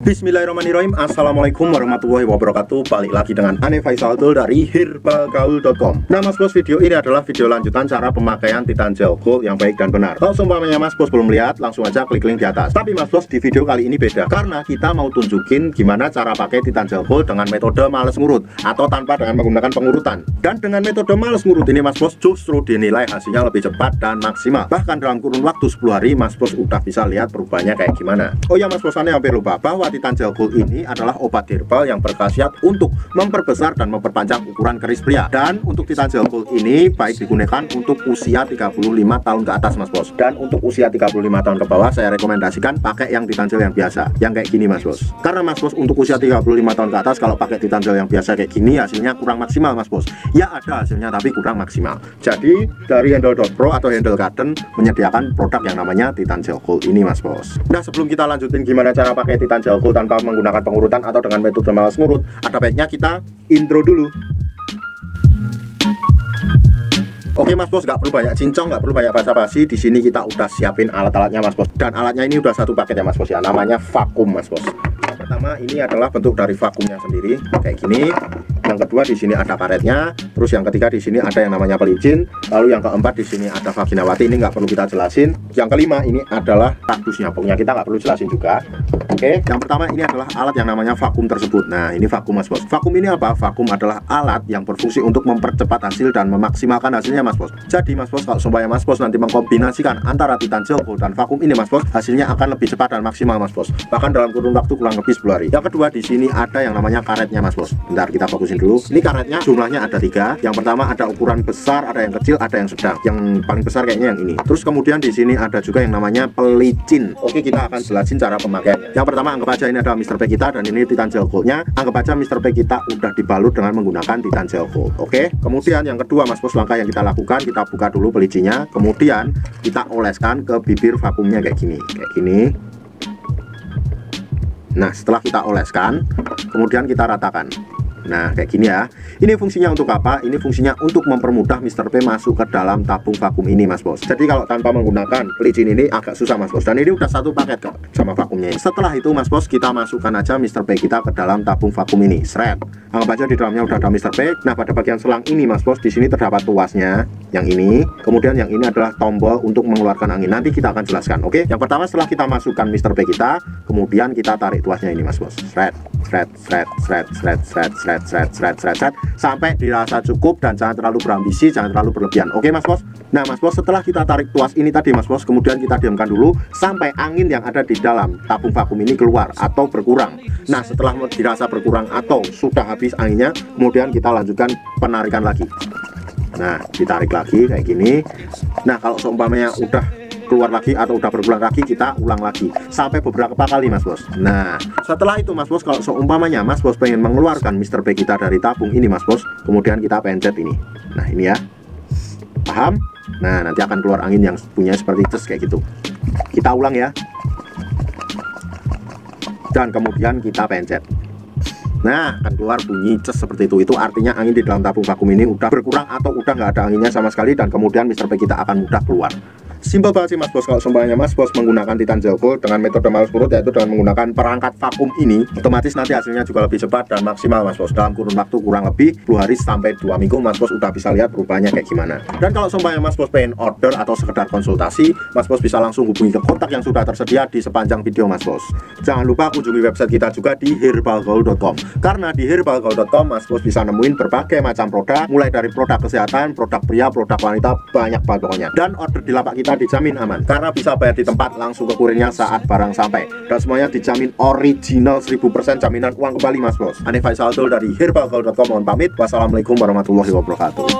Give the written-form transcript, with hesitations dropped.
Bismillahirrahmanirrahim. Assalamualaikum warahmatullahi wabarakatuh. Balik lagi dengan Ane Faisal Tool dari herbalgaul.com. Nah mas bos, video ini adalah video lanjutan cara pemakaian Titan Gel Gold yang baik dan benar. Kalau seumpamanya mas bos belum lihat, langsung aja klik link di atas. Tapi mas bos, di video kali ini beda, karena kita mau tunjukin gimana cara pakai Titan Gel Gold dengan metode males ngurut atau tanpa dengan menggunakan pengurutan. Dan dengan metode males ngurut ini mas bos justru dinilai hasilnya lebih cepat dan maksimal. Bahkan dalam kurun waktu 10 hari mas bos udah bisa lihat perubahannya kayak gimana. Oh ya mas bos, Ane hampir lupa bahwa Titan Gel Gold ini adalah obat herbal yang berkhasiat untuk memperbesar dan memperpanjang ukuran keris pria. Dan untuk Titan Gel Gold ini baik digunakan untuk usia 35 tahun ke atas mas bos. Dan untuk usia 35 tahun ke bawah saya rekomendasikan pakai yang Titan Gel yang biasa, yang kayak gini mas bos. Karena mas bos untuk usia 35 tahun ke atas kalau pakai Titan Gel yang biasa kayak gini hasilnya kurang maksimal mas bos. Ya ada hasilnya tapi kurang maksimal. Jadi dari Handle.pro atau Handle Garden menyediakan produk yang namanya Titan Gel Gold ini mas bos. Nah sebelum kita lanjutin gimana cara pakai Titan Gel Gold tanpa menggunakan pengurutan atau dengan metode males ngurut, ada baiknya kita intro dulu. Oke mas bos, nggak perlu banyak cincong, nggak perlu banyak basa-basi. Di sini kita udah siapin alat-alatnya mas bos. Dan alatnya ini udah satu paket ya mas bos ya, namanya vakum mas bos. Yang pertama ini adalah bentuk dari vakumnya sendiri kayak gini. Yang kedua di sini ada karetnya. Terus yang ketiga di sini ada yang namanya pelicin. Lalu yang keempat di sini ada vaginawati, ini nggak perlu kita jelasin. Yang kelima ini adalah kardusnya, pokoknya kita nggak perlu jelasin juga. Oke, yang pertama ini adalah alat yang namanya vakum tersebut. Nah ini vakum mas bos. Vakum ini apa? Vakum adalah alat yang berfungsi untuk mempercepat hasil dan memaksimalkan hasilnya mas bos. Jadi mas bos, kalau supaya mas bos nanti mengkombinasikan antara Titan Gel Gold dan vakum ini mas bos, hasilnya akan lebih cepat dan maksimal mas bos. Bahkan dalam kurun waktu kurang lebih 10 hari. Yang kedua di sini ada yang namanya karetnya mas bos. Bentar kita fokusin dulu. Ini karetnya jumlahnya ada 3. Yang pertama ada ukuran besar, ada yang kecil, ada yang sedang. Yang paling besar kayaknya yang ini. Terus kemudian di sini ada juga yang namanya pelicin. Oke, kita akan jelasin cara pemakaiannya. Yang pertama anggap aja ini ada Mr. P kita dan ini Titan Gel Goldnya. Anggap aja Mr. P kita udah dibalut dengan menggunakan Titan Gel Gold. Oke. Kemudian yang kedua mas bos, langkah yang kita lakukan, kita buka dulu pelicinya. Kemudian kita oleskan ke bibir vakumnya kayak gini. Kayak gini. Nah setelah kita oleskan, kemudian kita ratakan. Nah kayak gini ya. Ini fungsinya untuk apa? Ini fungsinya untuk mempermudah Mr. P masuk ke dalam tabung vakum ini mas bos. Jadi kalau tanpa menggunakan pelicin ini agak susah mas bos. Dan ini udah satu paket kok sama vakumnya ini. Setelah itu mas bos, kita masukkan aja Mr. P kita ke dalam tabung vakum ini. Seret. Anggap aja di dalamnya udah ada Mr. P. Nah pada bagian selang ini mas bos, di sini terdapat tuasnya yang ini. Kemudian yang ini adalah tombol untuk mengeluarkan angin. Nanti kita akan jelaskan. Oke. Yang pertama setelah kita masukkan Mr. P kita, kemudian kita tarik tuasnya ini mas bos. Seret, seret, seret, seret, seret, seret, seret, seret, sampai dirasa cukup dan jangan terlalu berambisi, jangan terlalu berlebihan. Oke mas bos. Nah mas bos, setelah kita tarik tuas ini tadi mas bos, kemudian kita diamkan dulu sampai angin yang ada di dalam tabung vakum ini keluar atau berkurang. Nah setelah dirasa berkurang atau sudah habis anginnya, kemudian kita lanjutkan penarikan lagi. Nah ditarik lagi kayak gini. Nah kalau seumpamanya udah keluar lagi atau udah berkurang lagi, kita ulang lagi sampai beberapa kali mas bos. Nah setelah itu mas bos, kalau seumpamanya mas bos pengen mengeluarkan Mr. P kita dari tabung ini mas bos, kemudian kita pencet ini. Nah ini ya, paham? Nah nanti akan keluar angin yang punya seperti ces kayak gitu. Kita ulang ya, dan kemudian kita pencet. Nah akan keluar bunyi ces seperti itu. Itu artinya angin di dalam tabung vakum ini udah berkurang atau udah nggak ada anginnya sama sekali, dan kemudian Mr. P kita akan mudah keluar. Simpel banget sih mas bos. Kalau seumpamanya mas bos menggunakan Titan Gel Gold dengan metode males ngurut, yaitu dengan menggunakan perangkat vakum ini, otomatis nanti hasilnya juga lebih cepat dan maksimal mas bos. Dalam kurun waktu kurang lebih 10 hari sampai 2 minggu mas bos udah bisa lihat perubahannya kayak gimana. Dan kalau seumpamanya mas bos pengen order atau sekedar konsultasi, mas bos bisa langsung hubungi ke kontak yang sudah tersedia di sepanjang video mas bos. Jangan lupa kunjungi website kita juga di herbalgaul.com. Karena di herbalgaul.com mas bos bisa nemuin berbagai macam produk, mulai dari produk kesehatan, produk pria, produk wanita, banyak banget pokoknya. Dan order di lapak kita dijamin aman, karena bisa bayar di tempat langsung ke kurirnya saat barang sampai, dan semuanya dijamin original 1000% jaminan uang kembali mas bos. Ane Faisal Tool dari herbalgaul.com mohon pamit. Wassalamualaikum warahmatullahi wabarakatuh.